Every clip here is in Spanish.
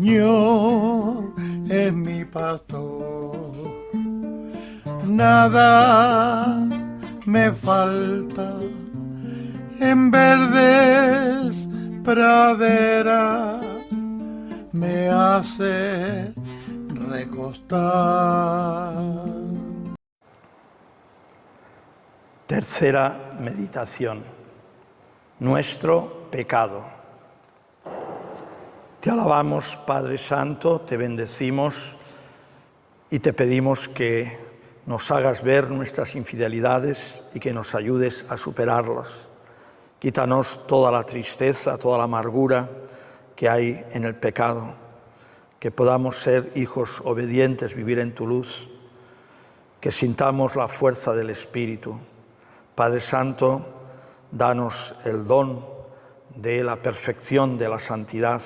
Señor es mi pastor, nada me falta, en verdes praderas me hace recostar. Tercera meditación. Nuestro pecado. Te alabamos, Padre Santo, te bendecimos y te pedimos que nos hagas ver nuestras infidelidades y que nos ayudes a superarlas. Quítanos toda la tristeza, toda la amargura que hay en el pecado, que podamos ser hijos obedientes, vivir en tu luz, que sintamos la fuerza del Espíritu. Padre Santo, danos el don de la perfección, de la santidad,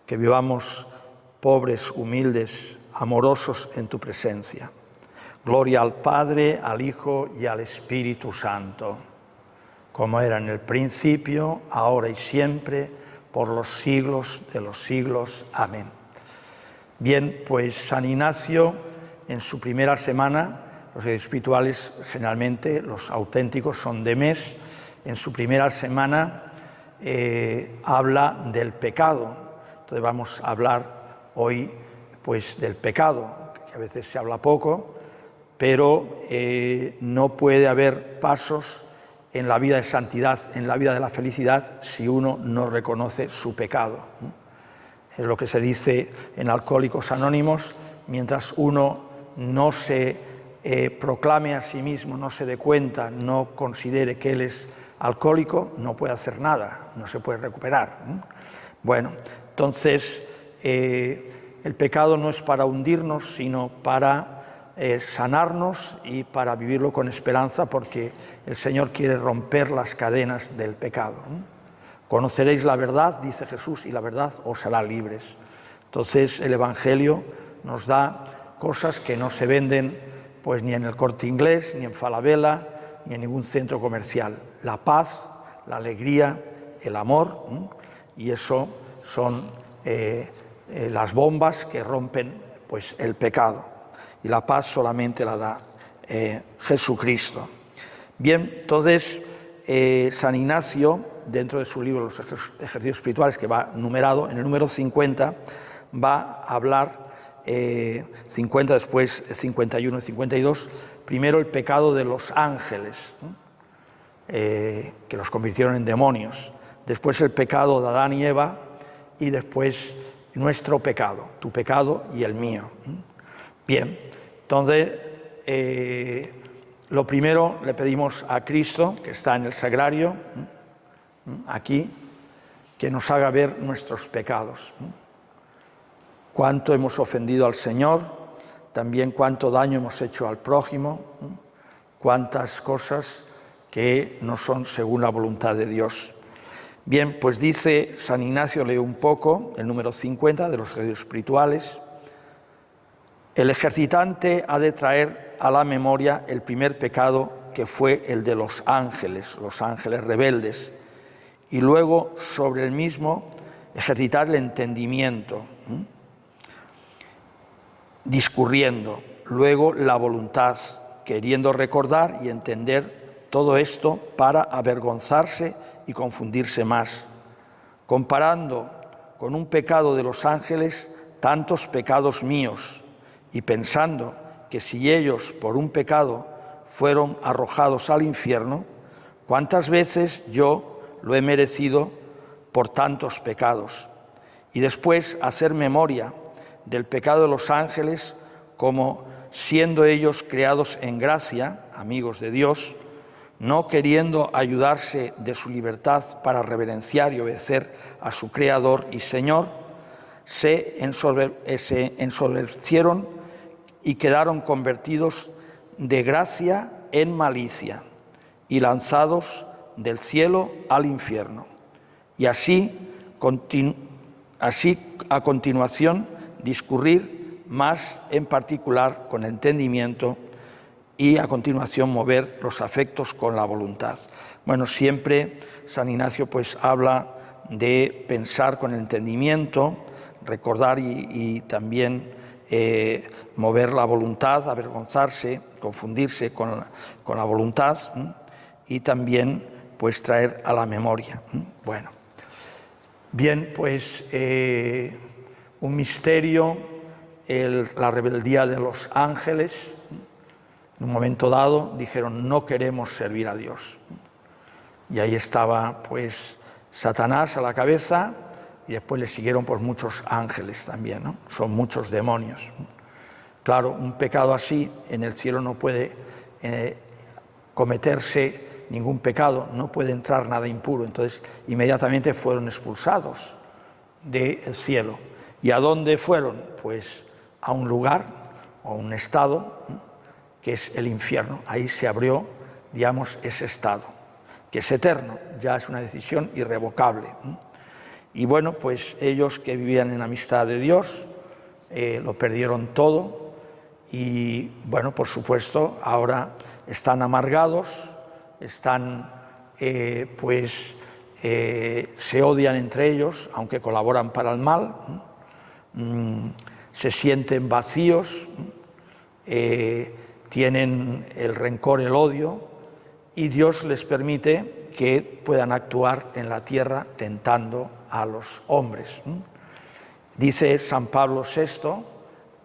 que vivamos pobres, humildes, amorosos en tu presencia. Gloria al Padre, al Hijo y al Espíritu Santo, como era en el principio, ahora y siempre, por los siglos de los siglos. Amén. Bien, pues San Ignacio, en su primera semana, los espirituales generalmente, los auténticos son de mes, en su primera semana habla del pecado. Entonces vamos a hablar hoy pues del pecado, que a veces se habla poco, pero no puede haber pasos en la vida de santidad, en la vida de la felicidad, si uno no reconoce su pecado. Es lo que se dice en Alcohólicos Anónimos: mientras uno no se proclame a sí mismo, no se dé cuenta, no considere que él es alcohólico, no puede hacer nada, no se puede recuperar. Bueno, entonces el pecado no es para hundirnos, sino para sanarnos y para vivirlo con esperanza, porque el Señor quiere romper las cadenas del pecado. Conoceréis la verdad, dice Jesús, y la verdad os hará libres. Entonces el Evangelio nos da cosas que no se venden pues ni en el Corte Inglés, ni en Falabella, ni en ningún centro comercial. La paz, la alegría, el amor, y eso son las bombas que rompen pues el pecado. Y la paz solamente la da Jesucristo. Bien, entonces San Ignacio, dentro de su libro Los ejercicios espirituales, que va numerado, en el número 50 va a hablar 50, después 51 y 52, primero el pecado de los ángeles, que los convirtieron en demonios, después el pecado de Adán y Eva, y después nuestro pecado, tu pecado y el mío. Bien, entonces lo primero le pedimos a Cristo, que está en el sagrario, aquí, que nos haga ver nuestros pecados. Cuánto hemos ofendido al Señor, también cuánto daño hemos hecho al prójimo, cuántas cosas que no son según la voluntad de Dios. Bien, pues dice San Ignacio, leo un poco, el número 50 de los ejercicios espirituales: el ejercitante ha de traer a la memoria el primer pecado, que fue el de los ángeles rebeldes, y luego sobre el mismo ejercitar el entendimiento, discurriendo, luego la voluntad, queriendo recordar y entender todo esto para avergonzarse y confundirse más, comparando con un pecado de los ángeles tantos pecados míos, y pensando que si ellos por un pecado fueron arrojados al infierno, ¿cuántas veces yo lo he merecido por tantos pecados? Y después hacer memoria del pecado de los ángeles, como siendo ellos creados en gracia, amigos de Dios, no queriendo ayudarse de su libertad para reverenciar y obedecer a su Creador y Señor, se ensoberbecieron y quedaron convertidos de gracia en malicia y lanzados del cielo al infierno. Y así a continuación discurrir más en particular con entendimiento, y a continuación mover los afectos con la voluntad. Bueno, siempre San Ignacio pues habla de pensar con entendimiento, recordar y también mover la voluntad, avergonzarse, confundirse con la voluntad, y también pues traer a la memoria. Bueno, bien, pues un misterio, la rebeldía de los ángeles. En un momento dado dijeron: no queremos servir a Dios. Y ahí estaba pues Satanás a la cabeza, y después le siguieron pues muchos ángeles también, ¿no? Son muchos demonios. Claro, un pecado así en el cielo no puede cometerse ningún pecado, no puede entrar nada impuro. Entonces inmediatamente fueron expulsados del cielo. ¿Y a dónde fueron? Pues a un lugar o un estado que es el infierno. Ahí se abrió, digamos, ese estado, que es eterno, ya es una decisión irrevocable. Y bueno, pues ellos que vivían en amistad de Dios lo perdieron todo, y bueno, por supuesto, ahora están amargados, están se odian entre ellos, aunque colaboran para el mal, se sienten vacíos, tienen el rencor, el odio, y Dios les permite que puedan actuar en la tierra tentando a los hombres. Dice San Pablo VI,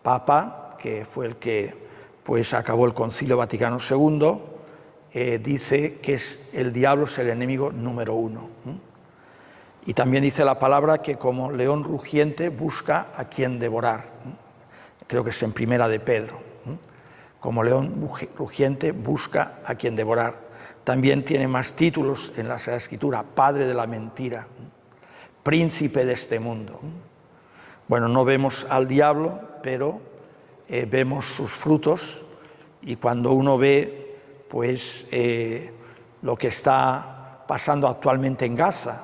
Papa, que fue el que pues acabó el Concilio Vaticano II, dice que el diablo es el enemigo número 1. Y también dice la palabra que como león rugiente busca a quien devorar. Creo que es en Primera de Pedro. Como león rugiente busca a quien devorar. También tiene más títulos en la Sagrada Escritura: Padre de la mentira, Príncipe de este mundo. Bueno, no vemos al diablo, pero vemos sus frutos, y cuando uno ve pues lo que está pasando actualmente en Gaza,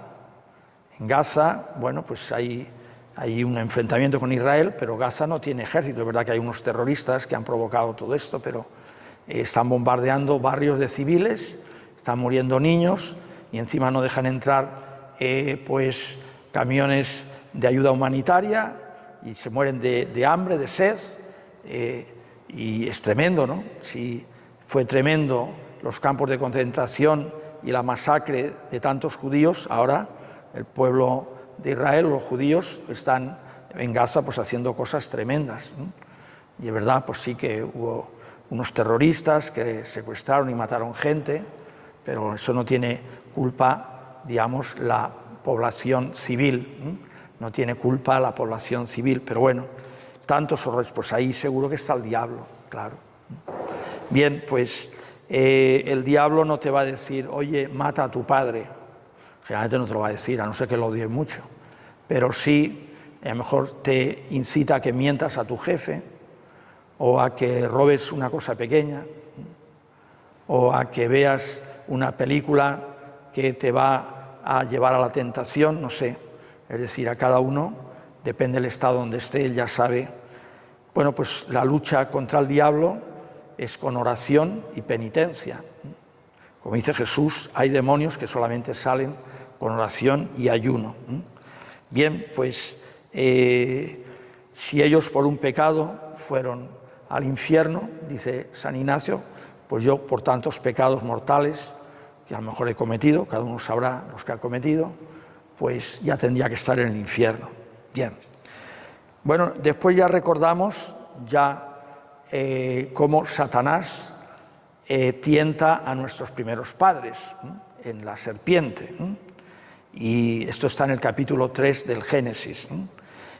bueno, pues hay un enfrentamiento con Israel, pero Gaza no tiene ejército. Es verdad que hay unos terroristas que han provocado todo esto, pero están bombardeando barrios de civiles, están muriendo niños, y encima no dejan entrar pues camiones de ayuda humanitaria, y se mueren de hambre, de sed, y es tremendo, ¿no? Si fue tremendo los campos de concentración y la masacre de tantos judíos, ahora el pueblo de Israel, los judíos, están en Gaza pues haciendo cosas tremendas, ¿no? Y es verdad, pues sí que hubo unos terroristas que secuestraron y mataron gente, pero eso no tiene culpa, digamos, la población civil, no tiene culpa la población civil, pero bueno, tantos horrores, pues ahí seguro que está el diablo, claro. Bien, pues el diablo no te va a decir: oye, mata a tu padre. Generalmente no te lo va a decir, a no ser que lo odies mucho, pero sí, a lo mejor te incita a que mientas a tu jefe, o a que robes una cosa pequeña, o a que veas una película que te va a llevar a la tentación, no sé. Es decir, a cada uno, depende del estado donde esté, él ya sabe. Bueno, pues la lucha contra el diablo es con oración y penitencia. Como dice Jesús, hay demonios que solamente salen con oración y ayuno. Bien, pues si ellos por un pecado fueron al infierno, dice San Ignacio, pues yo por tantos pecados mortales que a lo mejor he cometido, cada uno sabrá los que ha cometido, pues ya tendría que estar en el infierno. Bien. Bueno, después ya recordamos cómo Satanás tienta a nuestros primeros padres en la serpiente. Y esto está en el capítulo 3 del Génesis.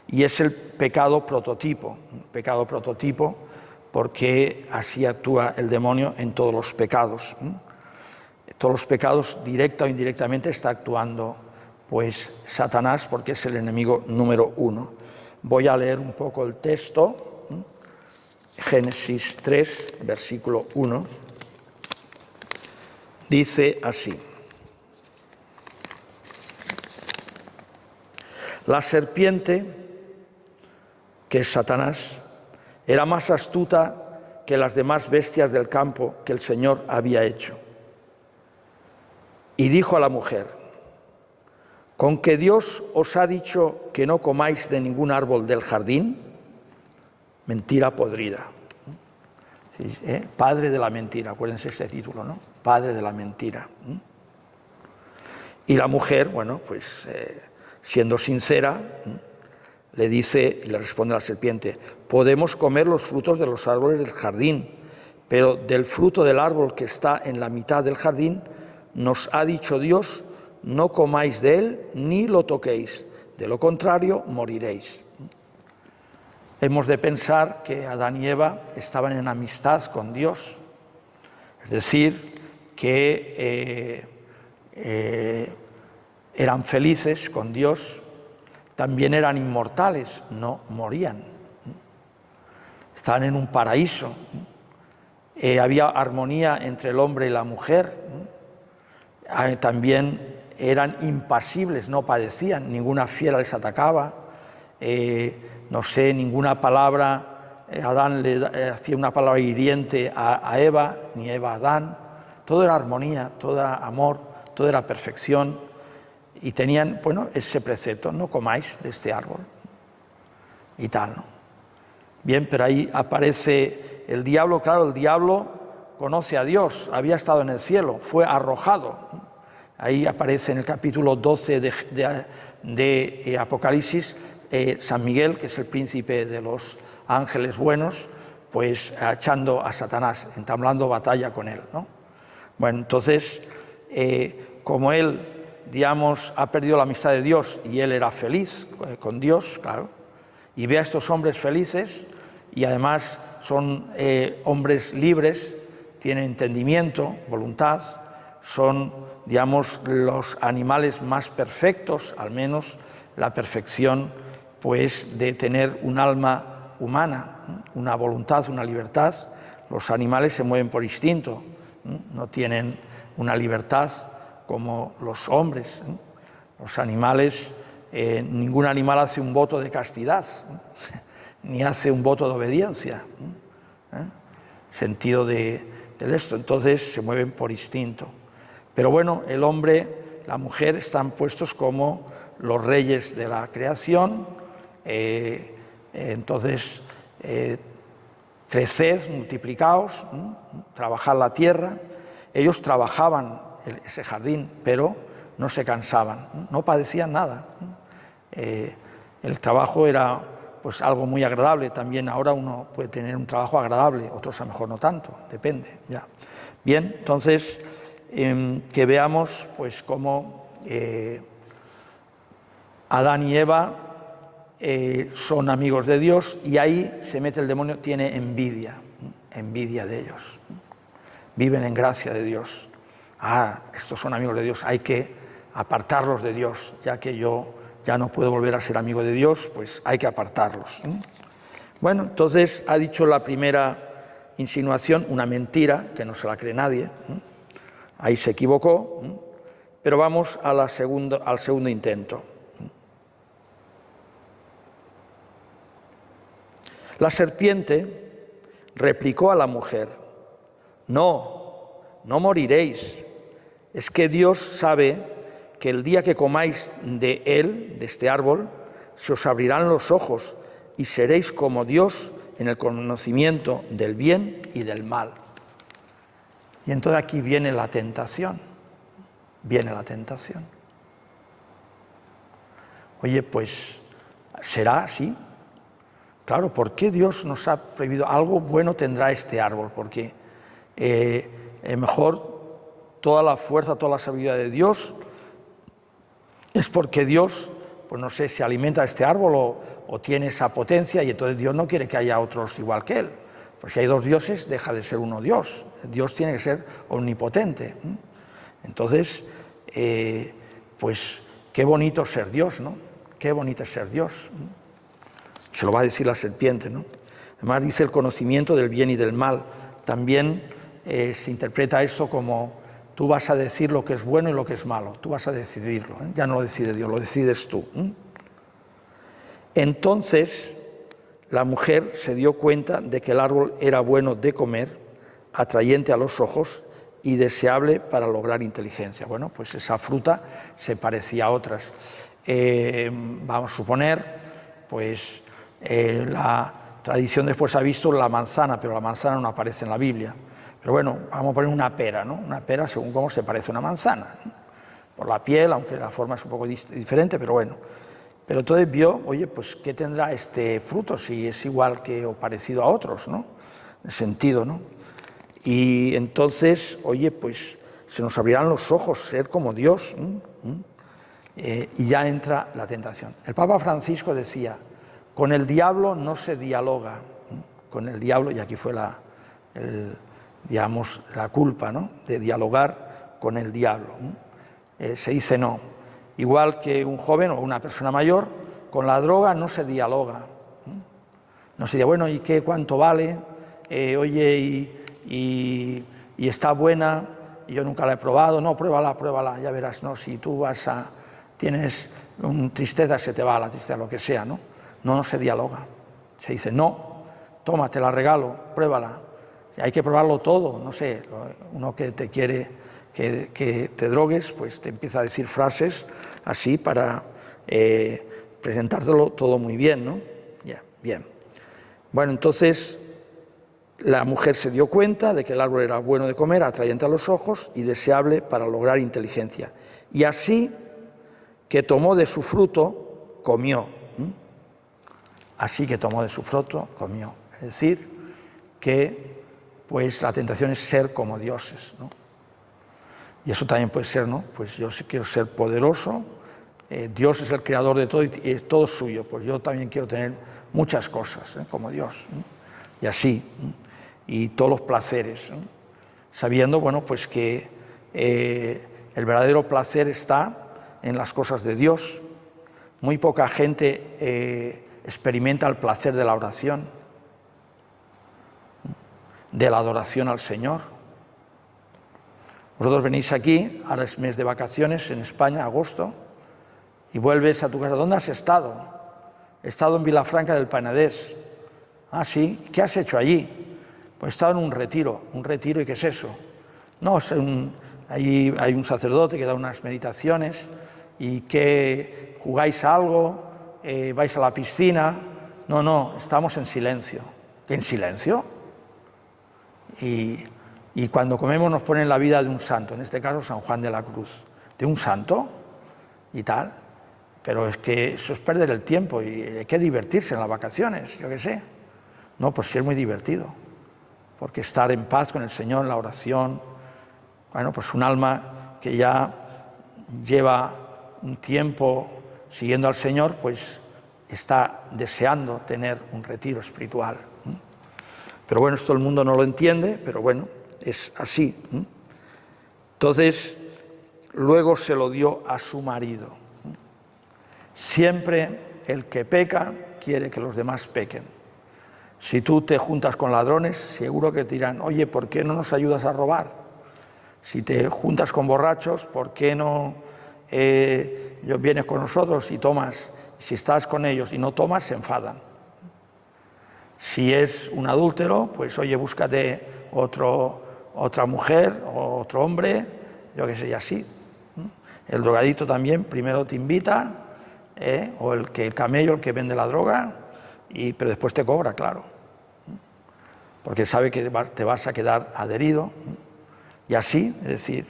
Y es el pecado prototipo, porque así actúa el demonio en todos los pecados. Todos los pecados, directa o indirectamente, está actuando pues Satanás, porque es el enemigo número 1. Voy a leer un poco el texto. Génesis 3, versículo 1. Dice así: la serpiente, que es Satanás, era más astuta que las demás bestias del campo que el Señor había hecho. Y dijo a la mujer: ¿Con que Dios os ha dicho que no comáis de ningún árbol del jardín? Mentira podrida. Sí, Padre de la mentira, acuérdense este título, ¿no? Padre de la mentira. Y la mujer, bueno, pues siendo sincera, le dice, le responde la serpiente: podemos comer los frutos de los árboles del jardín, pero del fruto del árbol que está en la mitad del jardín, nos ha dicho Dios: no comáis de él ni lo toquéis, de lo contrario moriréis. Hemos de pensar que Adán y Eva estaban en amistad con Dios, es decir, que eran felices con Dios, también eran inmortales, no morían, estaban en un paraíso, había armonía entre el hombre y la mujer, también eran impasibles, no padecían, ninguna fiera les atacaba, no sé, ninguna palabra, Adán le hacía una palabra hiriente a Eva, ni Eva a Adán, todo era armonía, todo era amor, todo era perfección, y tenían, bueno, ese precepto: no comáis de este árbol, y tal, ¿no? Bien, pero ahí aparece el diablo. Claro, el diablo conoce a Dios, había estado en el cielo, fue arrojado. Ahí aparece en el capítulo 12 de Apocalipsis, San Miguel, que es el príncipe de los ángeles buenos, pues echando a Satanás, entablando batalla con él, ¿no? Bueno, entonces, como él, digamos, ha perdido la amistad de Dios y él era feliz con Dios, claro, y ve a estos hombres felices y además son hombres libres, tienen entendimiento, voluntad, son, digamos, los animales más perfectos, al menos la perfección, pues, de tener un alma humana, una voluntad, una libertad. Los animales se mueven por instinto, no tienen una libertad como los hombres. Los animales, ningún animal hace un voto de castidad, ni hace un voto de obediencia, sentido de esto, entonces se mueven por instinto. Pero bueno, el hombre, la mujer están puestos como los reyes de la creación, entonces creced, multiplicaos, trabajad la tierra. Ellos trabajaban ese jardín, pero no se cansaban, no padecían nada. El trabajo era, pues, algo muy agradable. También ahora uno puede tener un trabajo agradable, otros a lo mejor no tanto, depende, ya. Bien, entonces, que veamos, pues, cómo Adán y Eva son amigos de Dios, y ahí se mete el demonio, tiene envidia de ellos. Viven en gracia de Dios. Estos son amigos de Dios, hay que apartarlos de Dios, ya que yo ya no puedo volver a ser amigo de Dios, pues hay que apartarlos. Bueno, entonces ha dicho la primera insinuación, una mentira, que no se la cree nadie. Ahí se equivocó, pero vamos a al segundo intento. La serpiente replicó a la mujer: no moriréis. Es que Dios sabe que el día que comáis de él, de este árbol, se os abrirán los ojos y seréis como Dios en el conocimiento del bien y del mal. Y entonces aquí viene la tentación. Oye, pues, ¿será así? Claro, ¿por qué Dios nos ha prohibido? Algo bueno tendrá este árbol, porque mejor toda la fuerza, toda la sabiduría de Dios es porque Dios, pues no sé, se alimenta de este árbol o tiene esa potencia, y entonces Dios no quiere que haya otros igual que él. Pues si hay dos dioses, deja de ser uno Dios. Dios tiene que ser omnipotente. Entonces, pues qué bonito ser Dios, ¿no? Qué bonito es ser Dios. Se lo va a decir la serpiente, ¿no? Además dice el conocimiento del bien y del mal. También se interpreta esto como: tú vas a decir lo que es bueno y lo que es malo, tú vas a decidirlo, ya no lo decide Dios, lo decides tú. Entonces la mujer se dio cuenta de que el árbol era bueno de comer, atrayente a los ojos y deseable para lograr inteligencia. Bueno, pues esa fruta se parecía a otras. Vamos a suponer, pues la tradición después ha visto la manzana, pero la manzana no aparece en la Biblia. Pero bueno, vamos a poner una pera, ¿no? Una pera según cómo se parece a una manzana, ¿no? Por la piel, aunque la forma es un poco diferente, pero bueno. Pero entonces vio, oye, pues ¿qué tendrá este fruto si es igual que o parecido a otros, ¿no? En sentido, ¿no? Y entonces, oye, pues se nos abrirán los ojos, ser como Dios, y ya entra la tentación. El Papa Francisco decía, con el diablo no se dialoga, con el diablo, y aquí fue la culpa, ¿no? De dialogar con el diablo. Se dice no. Igual que un joven o una persona mayor, con la droga no se dialoga. No se dice, bueno, ¿y qué? ¿Cuánto vale? Oye, y está buena, y yo nunca la he probado. No, pruébala, ya verás. No, si tú tienes tristeza, se te va la tristeza, lo que sea, ¿no? No se dialoga. Se dice, no, toma, te la regalo, pruébala. Hay que probarlo todo, no sé, uno que te quiere que te drogues, pues te empieza a decir frases así para presentártelo todo muy bien, ¿no? Ya, bien. Bueno, entonces la mujer se dio cuenta de que el árbol era bueno de comer, atrayente a los ojos y deseable para lograr inteligencia. Y así que tomó de su fruto, comió. Así que tomó de su fruto, comió. Es decir, que pues la tentación es ser como dioses, ¿no? Y eso también puede ser, ¿no? Pues yo sí quiero ser poderoso, Dios es el creador de todo y es todo suyo, pues yo también quiero tener muchas cosas, como Dios, ¿no? Y así, ¿no? Y todos los placeres, ¿no? Sabiendo, bueno, pues que el verdadero placer está en las cosas de Dios. Muy poca gente experimenta el placer de la oración, de la adoración al Señor. Vosotros venís aquí, ahora es mes de vacaciones en España, agosto, y vuelves a tu casa. ¿Dónde has estado? He estado en Vilafranca del Penedès. Ah, sí, ¿qué has hecho allí? Pues he estado en un retiro, ¿y qué es eso? No, allí hay un sacerdote que da unas meditaciones y que jugáis a algo, vais a la piscina. No, estamos en silencio. ¿Qué en silencio? Y cuando comemos nos ponen la vida de un santo, en este caso San Juan de la Cruz. ¿De un santo? Y tal. Pero es que eso es perder el tiempo y hay que divertirse en las vacaciones, yo qué sé. No, pues sí es muy divertido, porque estar en paz con el Señor, en la oración, bueno, pues un alma que ya lleva un tiempo siguiendo al Señor, pues está deseando tener un retiro espiritual. Pero bueno, esto el mundo no lo entiende, pero bueno, es así. Entonces, luego se lo dio a su marido. Siempre el que peca quiere que los demás pequen. Si tú te juntas con ladrones, seguro que te dirán, oye, ¿por qué no nos ayudas a robar? Si te juntas con borrachos, ¿por qué no vienes con nosotros y tomas? Si estás con ellos y no tomas, se enfadan. Si es un adúltero, pues oye, búscate otra mujer o otro hombre, yo qué sé, y así. El drogadito también primero te invita, o el camello, el que vende la droga, pero después te cobra, claro, porque sabe que te vas a quedar adherido, y así, es decir,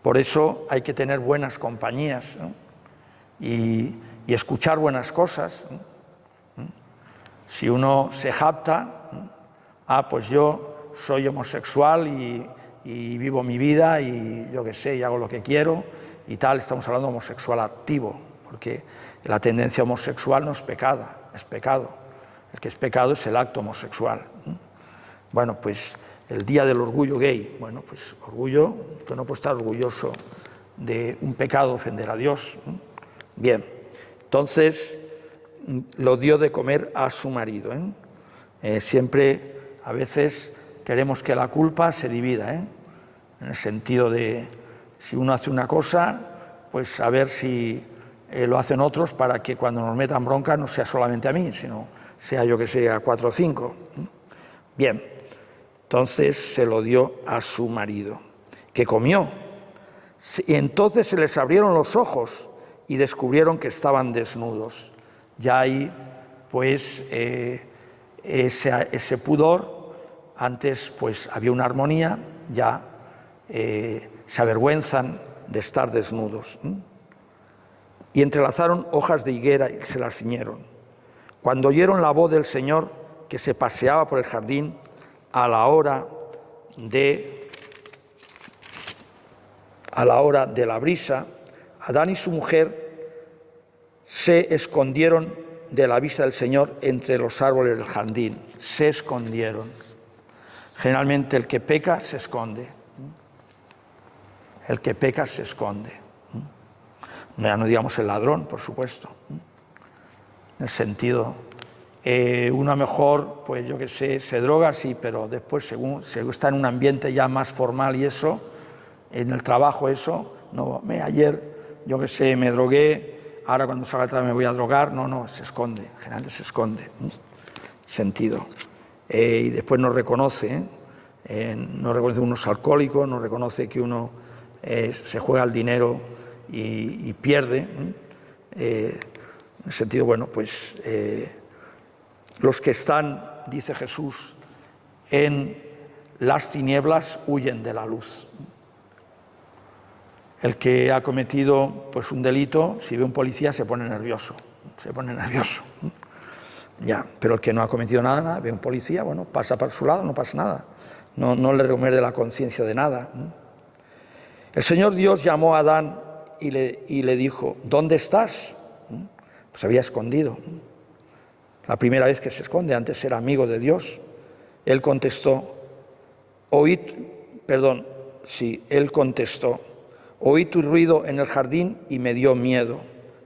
por eso hay que tener buenas compañías, ¿no? y escuchar buenas cosas, ¿no? Si uno se jacta, pues yo soy homosexual y vivo mi vida y yo qué sé, y hago lo que quiero y tal, estamos hablando de homosexual activo, porque la tendencia homosexual no es pecado, es pecado. El que es pecado es el acto homosexual. Bueno, pues el día del orgullo gay, bueno, pues orgullo, tú no puedes estar orgulloso de un pecado, ofender a Dios. Bien, entonces lo dio de comer a su marido. Siempre, a veces, queremos que la culpa se divida, en el sentido de, si uno hace una cosa, pues a ver si lo hacen otros para que cuando nos metan bronca no sea solamente a mí, sino sea yo que sé, a 4 o 5. Bien, entonces se lo dio a su marido. que comió. Y entonces se les abrieron los ojos y descubrieron que estaban desnudos. Ya ahí, pues, ese pudor, antes pues había una armonía, ya se avergüenzan de estar desnudos. Y entrelazaron hojas de higuera y se las ciñeron. Cuando oyeron la voz del Señor que se paseaba por el jardín a la hora de la brisa, Adán y su mujer se escondieron de la vista del Señor entre los árboles del jardín. Se escondieron. Generalmente el que peca se esconde. El que peca se esconde. Ya no digamos el ladrón, por supuesto. En el sentido, uno mejor, pues yo qué sé, se droga, sí, pero después según está en un ambiente ya más formal y eso, en el trabajo eso, no, ayer, yo qué sé, me drogué, ahora cuando salga atrás me voy a drogar, no, se esconde, generalmente se esconde. Sentido. Y después no reconoce, no reconoce uno es alcohólico, no reconoce que uno se juega el dinero y pierde. En el sentido, bueno, pues los que están, dice Jesús, en las tinieblas huyen de la luz. El que ha cometido pues un delito, si ve un policía se pone nervioso. Ya, pero el que no ha cometido nada, ve un policía, bueno, pasa por su lado, no pasa nada. No le remuerde la conciencia de nada. El Señor Dios llamó a Adán y le dijo, ¿dónde estás? Pues había escondido. La primera vez que se esconde, antes era amigo de Dios. Él contestó, oí tu ruido en el jardín y me dio miedo,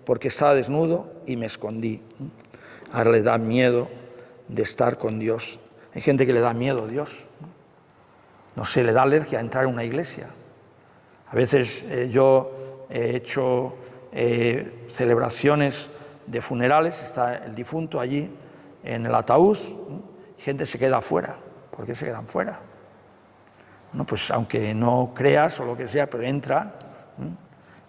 porque estaba desnudo y me escondí. Ahora le da miedo de estar con Dios. Hay gente que le da miedo a Dios. No sé, le da alergia a entrar en una iglesia. A veces yo he hecho celebraciones de funerales, está el difunto allí en el ataúd, gente se queda afuera. ¿Por qué se quedan fuera? No, pues aunque no creas o lo que sea, pero entra.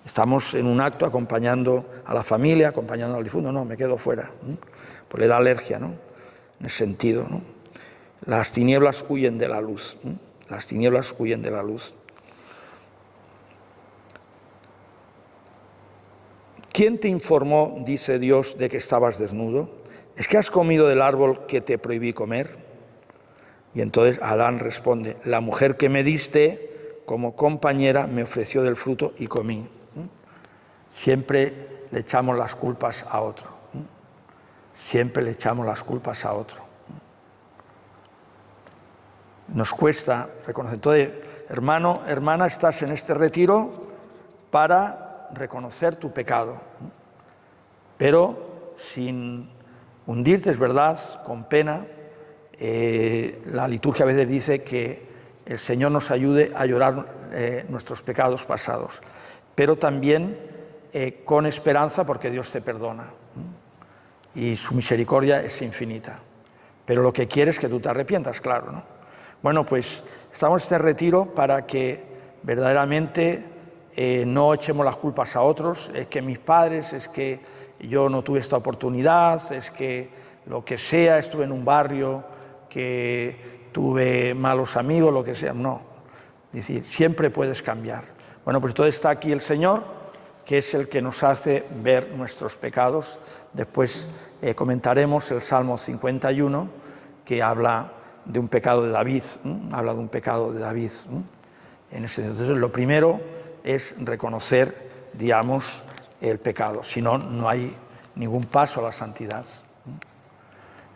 Estamos en un acto acompañando a la familia, acompañando al difunto. No, me quedo fuera. Pues le da alergia, ¿no? En el sentido, ¿no? Las tinieblas huyen de la luz. Las tinieblas huyen de la luz. ¿Quién te informó, dice Dios, de que estabas desnudo? ¿Es que has comido del árbol que te prohibí comer? Y entonces Adán responde, la mujer que me diste como compañera me ofreció del fruto y comí. Siempre le echamos las culpas a otro. Siempre le echamos las culpas a otro. Nos cuesta reconocer. Entonces, hermano, hermana, estás en este retiro para reconocer tu pecado, pero sin hundirte, es verdad, con pena. La liturgia a veces dice que el Señor nos ayude a llorar nuestros pecados pasados, pero también con esperanza porque Dios te perdona y su misericordia es infinita. Pero lo que quiere es que tú te arrepientas, claro, ¿no? Bueno, pues estamos en este retiro para que verdaderamente no echemos las culpas a otros, es que mis padres, es que yo no tuve esta oportunidad, es que lo que sea, estuve en un barrio que tuve malos amigos, lo que sea, no. Es decir, siempre puedes cambiar. Bueno, pues entonces está aquí el Señor, que es el que nos hace ver nuestros pecados. Después comentaremos el Salmo 51, que habla de un pecado de David, habla de un pecado de David. Entonces, lo primero es reconocer, digamos, el pecado, si no, no hay ningún paso a la santidad. Es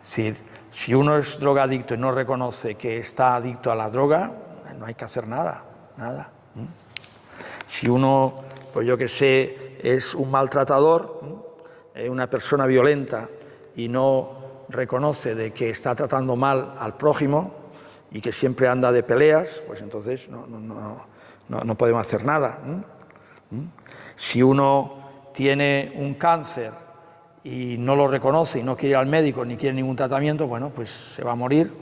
decir, si uno es drogadicto y no reconoce que está adicto a la droga, no hay que hacer nada. Si uno, pues yo que sé, es un maltratador, una persona violenta y no reconoce de que está tratando mal al prójimo y que siempre anda de peleas, pues entonces no podemos hacer nada. Si uno tiene un cáncer y no lo reconoce y no quiere ir al médico ni quiere ningún tratamiento, bueno, pues se va a morir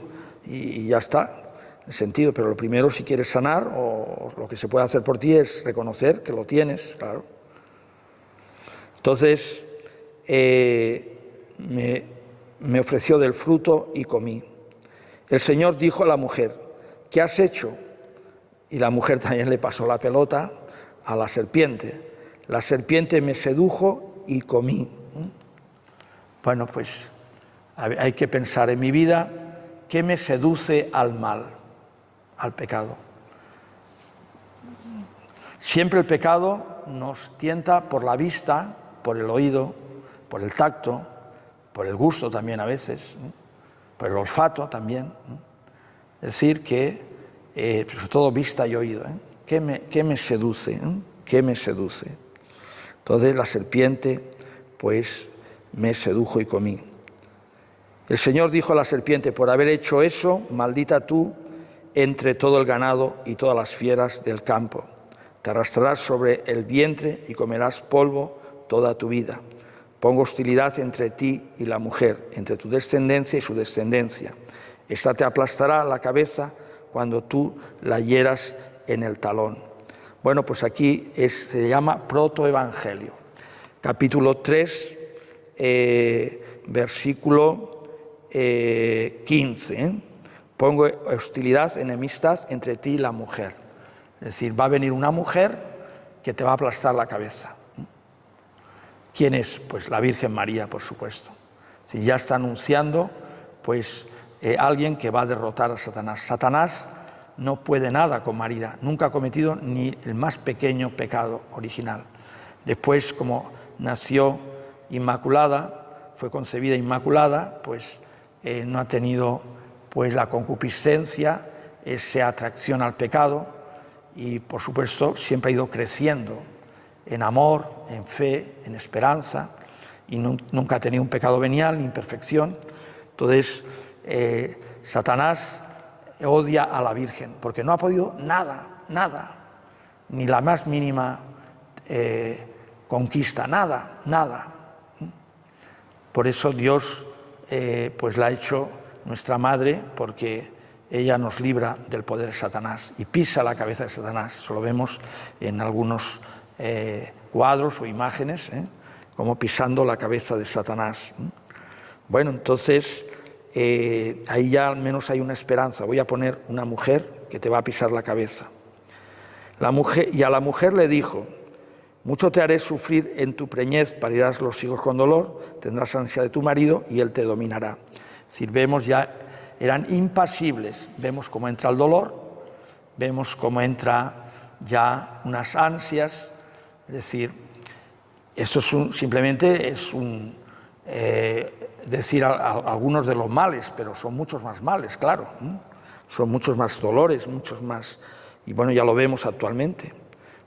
y ya está. el sentido, pero lo primero, si quieres sanar, o lo que se puede hacer por ti es reconocer que lo tienes, claro. Entonces, me ofreció del fruto y comí. El Señor dijo a la mujer, ¿qué has hecho? Y la mujer también le pasó la pelota a la serpiente. La serpiente me sedujo y comí. Bueno, pues hay que pensar en mi vida, ¿qué me seduce al mal, al pecado? Siempre el pecado nos tienta por la vista, por el oído, por el tacto, por el gusto también a veces, por el olfato también. Es decir, que sobre todo vista y oído. ¿Qué me seduce? ¿Qué me seduce? Entonces la serpiente, pues, me sedujo y comí. El Señor dijo a la serpiente, por haber hecho eso, maldita tú entre todo el ganado y todas las fieras del campo. Te arrastrarás sobre el vientre y comerás polvo toda tu vida. Pongo hostilidad entre ti y la mujer, entre tu descendencia y su descendencia. Esta te aplastará la cabeza cuando tú la hieras en el talón. Bueno, pues aquí se llama protoevangelio. Capítulo 3, versículo 15. Pongo hostilidad, enemistad entre ti y la mujer. Es decir, va a venir una mujer que te va a aplastar la cabeza. ¿Quién es? Pues la Virgen María, por supuesto. Si ya está anunciando, pues alguien que va a derrotar a Satanás. Satanás no puede nada con María, nunca ha cometido ni el más pequeño pecado original. Después, como nació inmaculada, fue concebida inmaculada, pues no ha tenido pues la concupiscencia, esa atracción al pecado, y por supuesto siempre ha ido creciendo en amor, en fe, en esperanza, y nunca ha tenido un pecado venial ni imperfección. Entonces, Satanás odia a la Virgen, porque no ha podido nada, ni la más mínima conquista, nada. Por eso Dios pues la ha hecho nuestra madre, porque ella nos libra del poder de Satanás y pisa la cabeza de Satanás. Eso lo vemos en algunos cuadros o imágenes, como pisando la cabeza de Satanás. Bueno, entonces ahí ya al menos hay una esperanza. Voy a poner una mujer que te va a pisar la cabeza. Y a la mujer le dijo, mucho te haré sufrir en tu preñez, parirás los hijos con dolor, tendrás ansia de tu marido y él te dominará. Es decir, vemos ya, eran impasibles, vemos cómo entra el dolor, vemos cómo entra ya unas ansias, es decir, esto simplemente es decir algunos de los males, pero son muchos más males, claro, son muchos más dolores, muchos más, y bueno, ya lo vemos actualmente,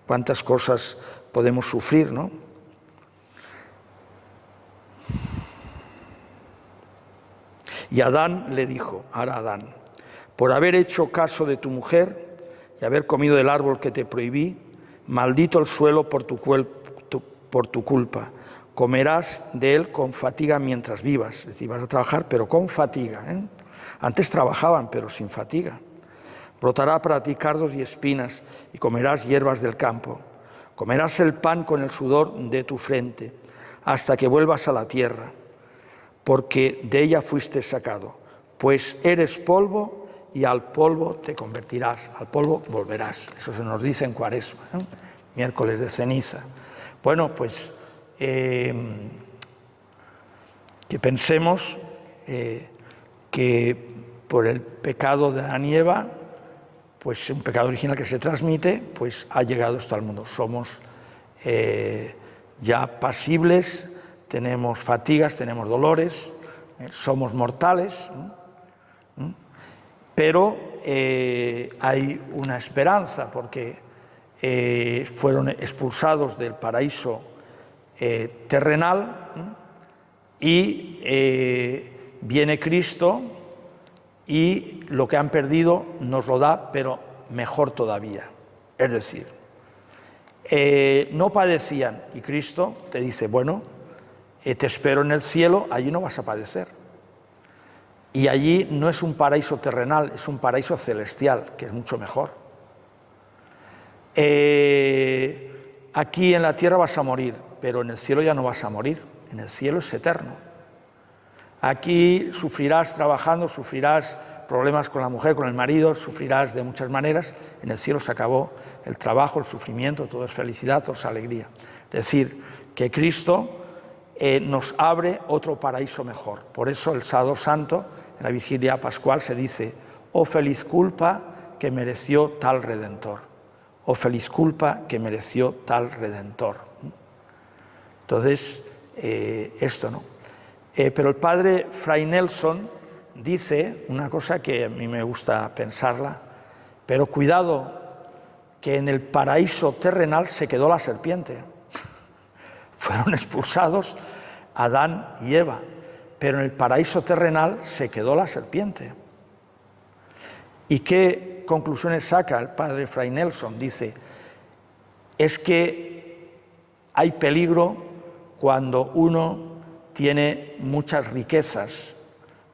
cuántas cosas podemos sufrir, ¿no? Y Adán le dijo, ahora Adán, por haber hecho caso de tu mujer y haber comido del árbol que te prohibí, maldito el suelo por tu culpa. Comerás de él con fatiga mientras vivas. Es decir, vas a trabajar, pero con fatiga. Antes trabajaban, pero sin fatiga. Brotará para ti cardos y espinas, y comerás hierbas del campo. Comerás el pan con el sudor de tu frente, hasta que vuelvas a la tierra, porque de ella fuiste sacado. Pues eres polvo, y al polvo te convertirás, al polvo volverás. Eso se nos dice en Cuaresma, miércoles de ceniza. Bueno, pues que pensemos que por el pecado de Adán y Eva, pues un pecado original que se transmite, pues ha llegado esto al mundo. Somos ya pasibles, tenemos fatigas, tenemos dolores, somos mortales, pero hay una esperanza, porque fueron expulsados del paraíso terrenal y viene Cristo y lo que han perdido nos lo da, pero mejor todavía. Es decir, no padecían y Cristo te dice, bueno, te espero en el cielo, allí no vas a padecer. Y allí no es un paraíso terrenal, es un paraíso celestial, que es mucho mejor. Aquí en la tierra vas a morir, pero en el cielo ya no vas a morir, en el cielo es eterno. Aquí sufrirás trabajando, sufrirás problemas con la mujer, con el marido, sufrirás de muchas maneras, en el cielo se acabó el trabajo, el sufrimiento, todo es felicidad, todo es alegría. Es decir, que Cristo nos abre otro paraíso mejor. Por eso el sábado santo, en la vigilia pascual, se dice: oh feliz culpa que mereció tal Redentor. Oh feliz culpa que mereció tal Redentor. Entonces, esto, ¿no? Pero el padre Fray Nelson dice una cosa que a mí me gusta pensarla, pero cuidado, que en el paraíso terrenal se quedó la serpiente. Fueron expulsados Adán y Eva, pero en el paraíso terrenal se quedó la serpiente. ¿Y qué conclusiones saca el padre Fray Nelson? Dice, es que hay peligro cuando uno tiene muchas riquezas,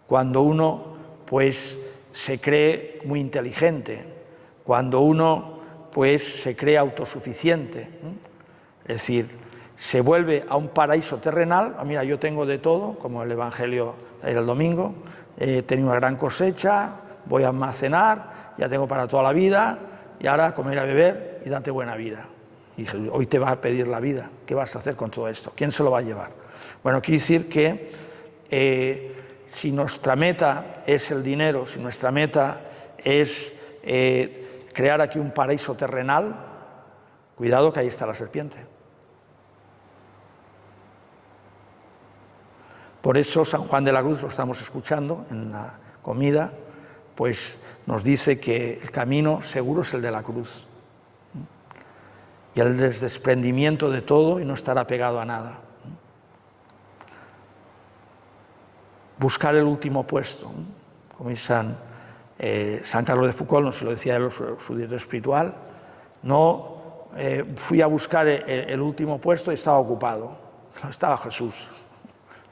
cuando uno pues se cree muy inteligente, cuando uno pues se cree autosuficiente. Es decir, se vuelve a un paraíso terrenal. Mira, yo tengo de todo, como el Evangelio del domingo, he tenido una gran cosecha, voy a almacenar, ya tengo para toda la vida, y ahora comer a beber y date buena vida. Y hoy te va a pedir la vida, ¿qué vas a hacer con todo esto? ¿Quién se lo va a llevar? Bueno, quiere decir que si nuestra meta es el dinero, si nuestra meta es crear aquí un paraíso terrenal, cuidado que ahí está la serpiente. Por eso San Juan de la Cruz, lo estamos escuchando en la comida, pues nos dice que el camino seguro es el de la cruz. Y el desprendimiento de todo y no estar apegado a nada. Buscar el último puesto, como dice San Carlos de Foucault, no se lo decía él, su director espiritual, no fui a buscar el último puesto y estaba ocupado, no estaba Jesús.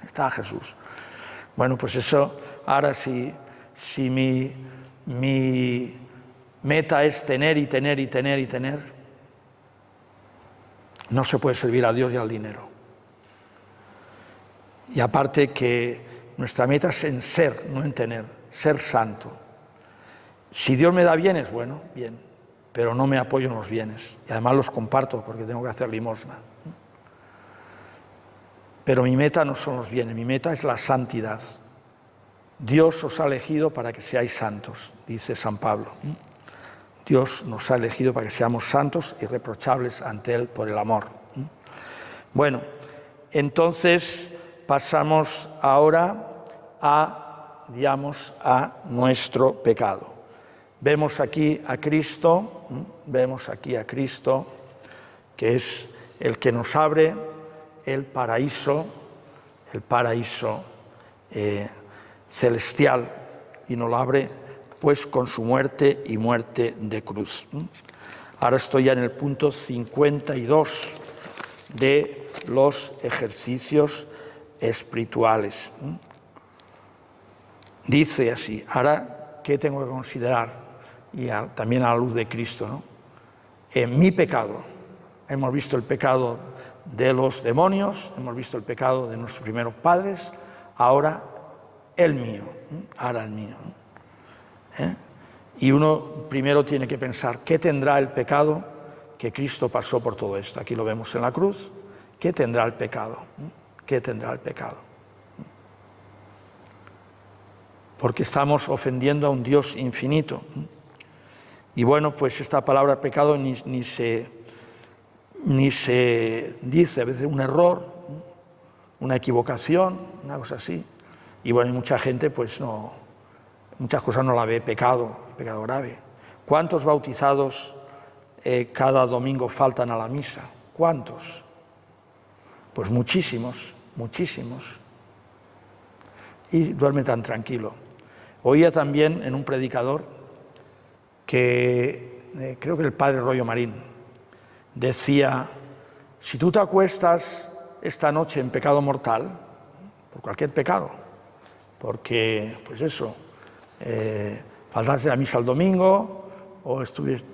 Está Jesús. Bueno, pues eso, ahora si mi meta es tener y tener y tener y tener, no se puede servir a Dios y al dinero. Y aparte que nuestra meta es en ser, no en tener, ser santo. Si Dios me da bienes, bueno, bien, pero no me apoyo en los bienes. Y además los comparto porque tengo que hacer limosna. Pero mi meta no son los bienes, mi meta es la santidad. Dios os ha elegido para que seáis santos, dice San Pablo. Dios nos ha elegido para que seamos santos y irreprochables ante Él por el amor. Bueno, entonces pasamos ahora a nuestro pecado. Vemos aquí a Cristo, que es el que nos abre el paraíso celestial, y nos lo abre pues con su muerte y muerte de cruz. Ahora estoy ya en el punto 52 de los ejercicios espirituales. Dice así, ahora, ¿qué tengo que considerar? Y también a la luz de Cristo, ¿no? En mi pecado, hemos visto el pecado de los demonios, hemos visto el pecado de nuestros primeros padres, ahora el mío. Y uno primero tiene que pensar, ¿qué tendrá el pecado que Cristo pasó por todo esto? Aquí lo vemos en la cruz. ¿Qué tendrá el pecado? ¿Qué tendrá el pecado? Porque estamos ofendiendo a un Dios infinito. Y bueno, pues esta palabra pecado ni se dice, a veces un error, una equivocación, una cosa así. Y bueno, hay mucha gente, pues no, muchas cosas no la ve pecado grave. ¿Cuántos bautizados cada domingo faltan a la misa? ¿Cuántos? Pues muchísimos. Y duerme tan tranquilo. Oía también en un predicador que, creo que el padre Rollo Marín, decía, si tú te acuestas esta noche en pecado mortal, por cualquier pecado, porque, pues eso, faltaste a misa el domingo, o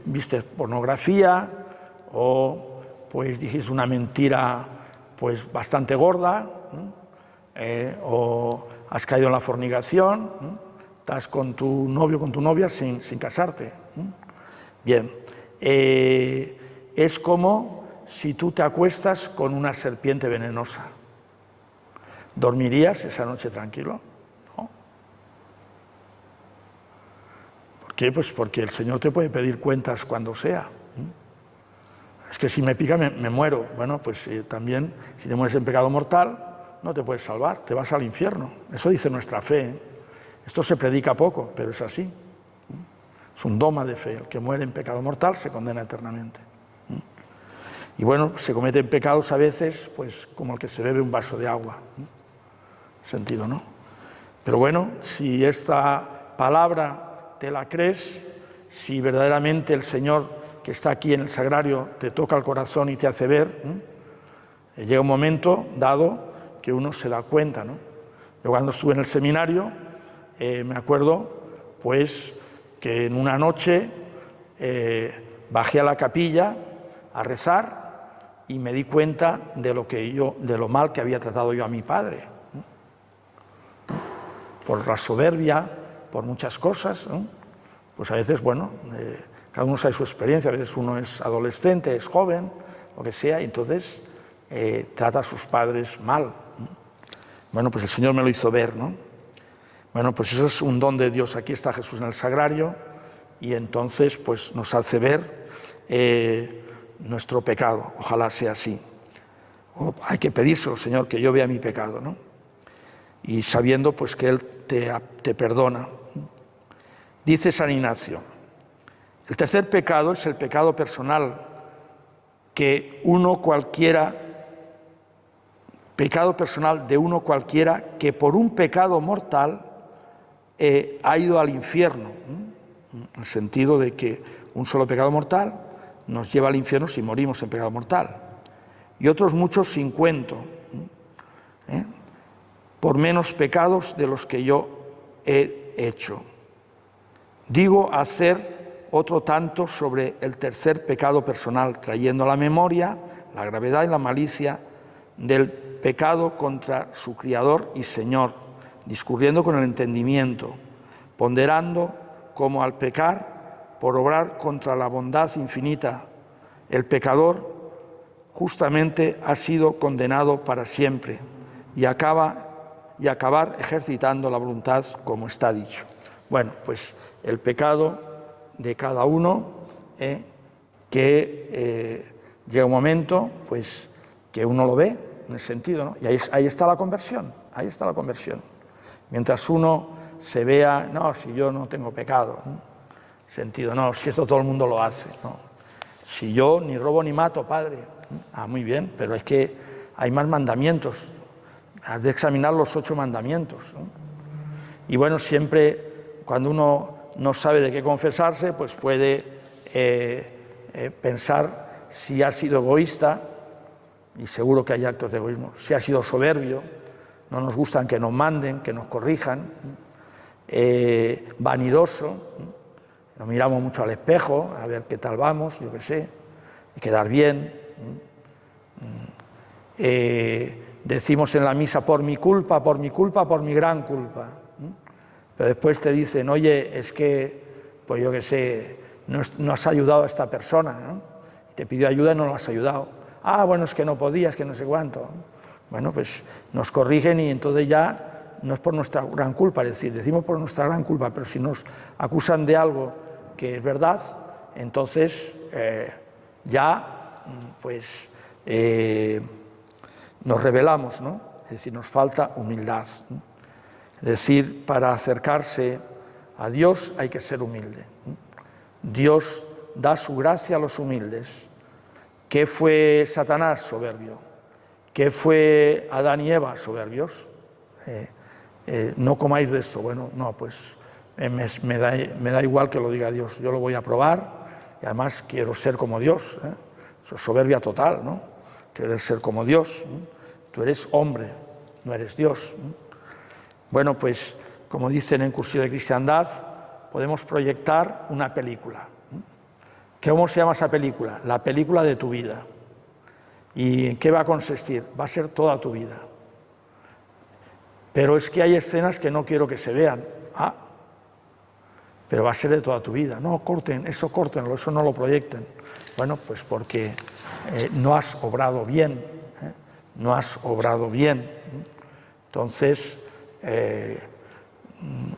viste pornografía, o pues dijiste una mentira pues bastante gorda, o has caído en la fornicación, estás con tu novio o con tu novia sin casarte. Bien, es como si tú te acuestas con una serpiente venenosa. ¿Dormirías esa noche tranquilo? ¿No? ¿Por qué? Pues porque el Señor te puede pedir cuentas cuando sea. Es que si me pica me muero. Bueno, pues también si te mueres en pecado mortal no te puedes salvar, te vas al infierno. Eso dice nuestra fe. Esto se predica poco, pero es así. Es un dogma de fe. El que muere en pecado mortal se condena eternamente. Y bueno, se cometen pecados a veces, pues como el que se bebe un vaso de agua. Sentido, ¿no? Pero bueno, si esta palabra te la crees, si verdaderamente el Señor que está aquí en el sagrario te toca el corazón y te hace ver, llega un momento dado que uno se da cuenta, ¿no? Yo cuando estuve en el seminario, me acuerdo pues que en una noche bajé a la capilla a rezar y me di cuenta de lo mal que había tratado yo a mi padre, ¿no? Por la soberbia, por muchas cosas, ¿no? Pues a veces, bueno, cada uno sabe su experiencia, a veces uno es adolescente, es joven, lo que sea, y entonces trata a sus padres mal, ¿no? Bueno, pues el Señor me lo hizo ver, ¿no? Bueno, pues eso es un don de Dios. Aquí está Jesús en el sagrario y entonces pues nos hace ver nuestro pecado. Ojalá sea así. Hay que pedírselo, Señor, que yo vea mi pecado, ¿no? Y sabiendo pues que Él te perdona. Dice San Ignacio, el tercer pecado es el pecado personal, pecado personal de uno cualquiera que por un pecado mortal ha ido al infierno, en el sentido de que un solo pecado mortal nos lleva al infierno si morimos en pecado mortal, y otros muchos sin cuento, por menos pecados de los que yo he hecho. Digo hacer otro tanto sobre el tercer pecado personal, trayendo a la memoria la gravedad y la malicia del pecado contra su Criador y Señor, discurriendo con el entendimiento, ponderando como al pecar por obrar contra la bondad infinita, el pecador justamente ha sido condenado para siempre y acabar ejercitando la voluntad como está dicho. Bueno, pues el pecado de cada uno, que llega un momento pues que uno lo ve en el sentido, ¿no? Y ahí está la conversión, ahí está la conversión. Mientras uno se vea, no, si yo no tengo pecado, ¿no? Sentido, no, si esto todo el mundo lo hace, ¿no? Si yo ni robo ni mato, padre, ¿no? Muy bien, pero es que hay más mandamientos, has de examinar los 8 mandamientos, ¿no? Y bueno, siempre cuando uno no sabe de qué confesarse, pues puede pensar si ha sido egoísta, y seguro que hay actos de egoísmo, si ha sido soberbio, no nos gustan que nos manden, que nos corrijan, vanidoso, nos miramos mucho al espejo, a ver qué tal vamos, yo qué sé, y quedar bien. Decimos en la misa, por mi culpa, por mi gran culpa. Pero después te dicen, oye, es que, pues yo qué sé, no has ayudado a esta persona, ¿no? Te pidió ayuda y no lo has ayudado. Ah, bueno, es que no podías, que no sé cuánto. Bueno, pues nos corrigen y entonces ya no es por nuestra gran culpa, es decir, decimos por nuestra gran culpa, pero si nos acusan de algo que es verdad, entonces ya pues nos rebelamos, ¿no? Es decir, nos falta humildad, ¿no? Es decir, para acercarse a Dios hay que ser humilde, ¿no? Dios da su gracia a los humildes. ¿Qué fue Satanás? Soberbio. ¿Qué fue Adán y Eva? Soberbios. No comáis de esto. Bueno, no, pues me da igual que lo diga Dios. Yo lo voy a probar y además quiero ser como Dios. Eso es soberbia total, ¿no? Querer ser como Dios. Tú eres hombre, no eres Dios. Bueno, pues como dicen en Cursillo de Cristiandad, podemos proyectar una película. ¿Cómo se llama esa película? La película de tu vida. ¿Y en qué va a consistir? Va a ser toda tu vida. Pero es que hay escenas que no quiero que se vean. Ah, pero va a ser de toda tu vida. No, córtenlo, eso no lo proyecten. Bueno, pues porque no has obrado bien, no has obrado bien. Entonces,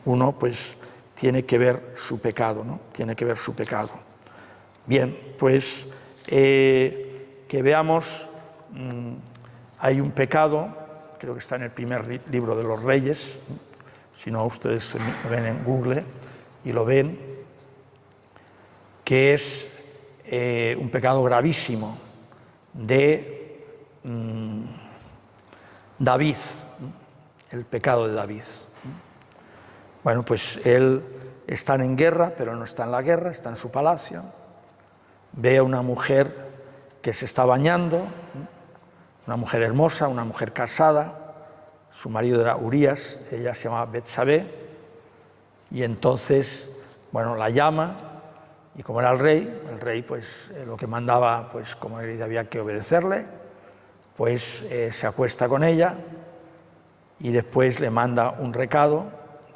uno pues tiene que ver su pecado, ¿no? Tiene que ver su pecado. Bien, pues que veamos, hay un pecado, creo que está en el primer libro de los Reyes, si no ustedes lo ven en Google y lo ven, que es un pecado gravísimo de David, el pecado de David. Bueno, pues él está en guerra, pero no está en la guerra, está en su palacio, ve a una mujer que se está bañando, una mujer hermosa, una mujer casada, su marido era Urías, ella se llamaba Betsabé, y entonces, bueno, la llama, y como era el rey pues lo que mandaba, pues como había que obedecerle, pues se acuesta con ella y después le manda un recado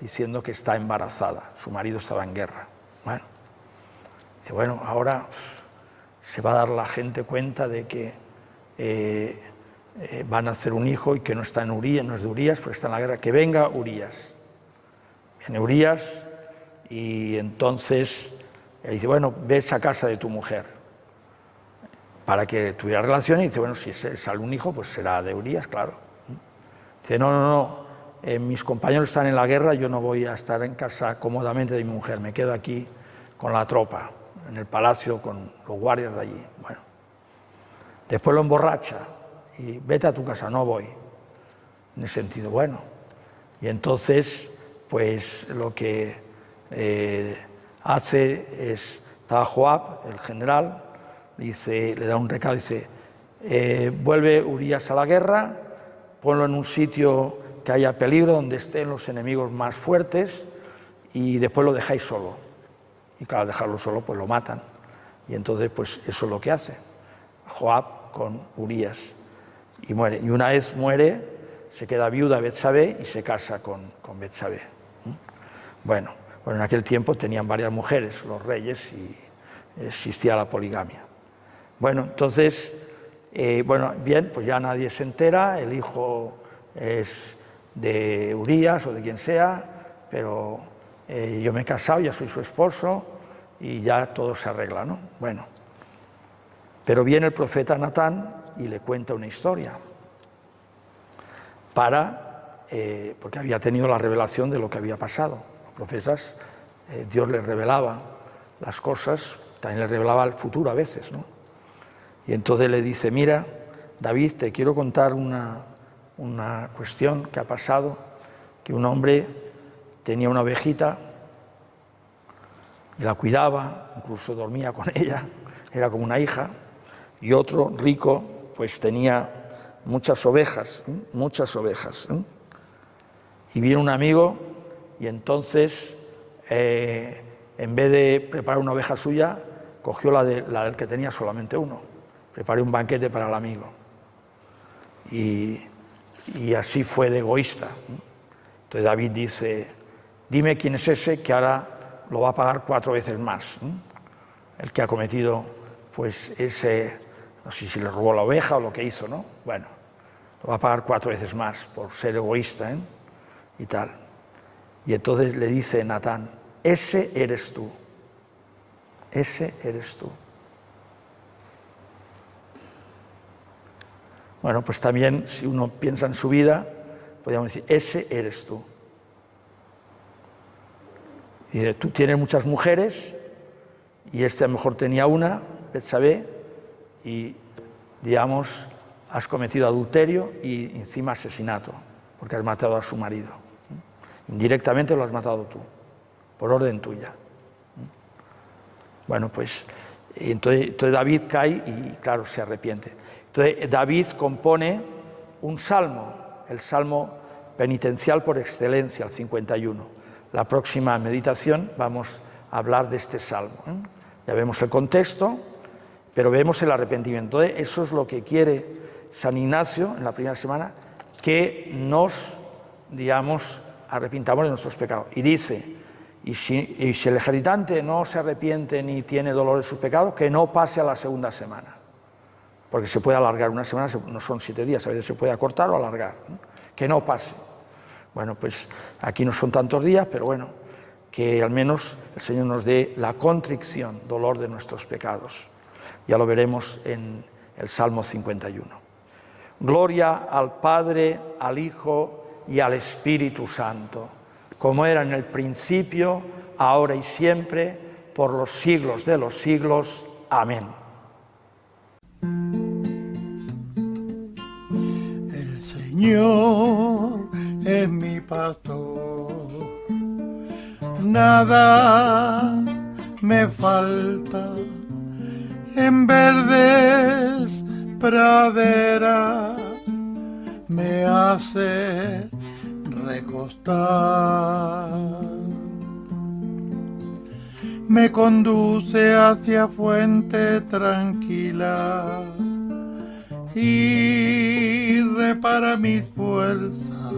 diciendo que está embarazada, su marido estaba en guerra. Bueno, dice, bueno, ahora se va a dar la gente cuenta de que van a hacer un hijo y que no está en Urías, no es de Urías, porque está en la guerra, que venga Urías. Viene Urías y entonces él dice, bueno, ve a esa casa de tu mujer para que tuviera relación, y dice, bueno, si sale un hijo, pues será de Urías, claro. Dice, no, mis compañeros están en la guerra, yo no voy a estar en casa cómodamente de mi mujer, me quedo aquí con la tropa, en el palacio, con los guardias de allí. Bueno, después lo emborracha y vete a tu casa, no voy. En ese sentido, bueno. Y entonces, pues lo que hace es, estaba Joab, el general, le da un recado, dice, vuelve Urías a la guerra, ponlo en un sitio que haya peligro, donde estén los enemigos más fuertes, y después lo dejáis solo. Y claro, dejarlo solo, pues lo matan. Y entonces, pues eso es lo que hace Joab con Urías. Y muere. Y una vez muere, se queda viuda Betsabé y se casa con Betsabé. Bueno, en aquel tiempo tenían varias mujeres los reyes y existía la poligamia. Bueno, entonces, bien, pues ya nadie se entera, el hijo es de Urías o de quien sea, pero yo me he casado, ya soy su esposo y ya todo se arregla, ¿no? Bueno, pero viene el profeta Natán y le cuenta una historia porque había tenido la revelación de lo que había pasado. Los profetas, Dios les revelaba las cosas, también les revelaba el futuro a veces, ¿no? Y entonces le dice, mira, David, te quiero contar una cuestión que ha pasado, que un hombre tenía una ovejita y la cuidaba, incluso dormía con ella, era como una hija, y otro rico pues tenía muchas ovejas. Y vino un amigo y entonces, en vez de preparar una oveja suya, cogió la del que tenía solamente uno. Preparé un banquete para el amigo. Y así fue de egoísta. Entonces David dice, dime quién es ese que ahora lo va a pagar 4 veces más. El que ha cometido, pues ese, no sé si le robó la oveja o lo que hizo, ¿no? Bueno, lo va a pagar 4 veces más por ser egoísta, y tal. Y entonces le dice Natán, ese eres tú. Ese eres tú. Bueno, pues también, si uno piensa en su vida, podríamos decir, ese eres tú. Y dice, tú tienes muchas mujeres, y este a lo mejor tenía una, Betsabé, y, digamos, has cometido adulterio y encima asesinato, porque has matado a su marido. Indirectamente lo has matado tú, por orden tuya. Bueno, pues, entonces David cae y, claro, se arrepiente. Entonces David compone un salmo, el salmo penitencial por excelencia, el 51. La próxima meditación vamos a hablar de este salmo. Ya vemos el contexto, pero vemos el arrepentimiento. Eso es lo que quiere San Ignacio en la primera semana, que nos, digamos, arrepintamos de nuestros pecados. Y dice, y si el ejercitante no se arrepiente ni tiene dolor de sus pecados, que no pase a la segunda semana. Porque se puede alargar una semana, no son 7 días, a veces se puede acortar o alargar. Que no pase. Bueno, pues aquí no son tantos días, pero bueno, que al menos el Señor nos dé la contrición, dolor de nuestros pecados. Ya lo veremos en el Salmo 51. Gloria al Padre, al Hijo y al Espíritu Santo, como era en el principio, ahora y siempre, por los siglos de los siglos. Amén. El Señor es mi pastor, nada me falta, en verdes praderas me hace recostar, me conduce hacia fuente tranquila y repara mis fuerzas,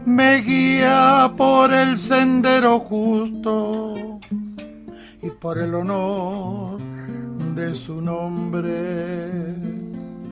me guía por el sendero justo y por el honor de su nombre.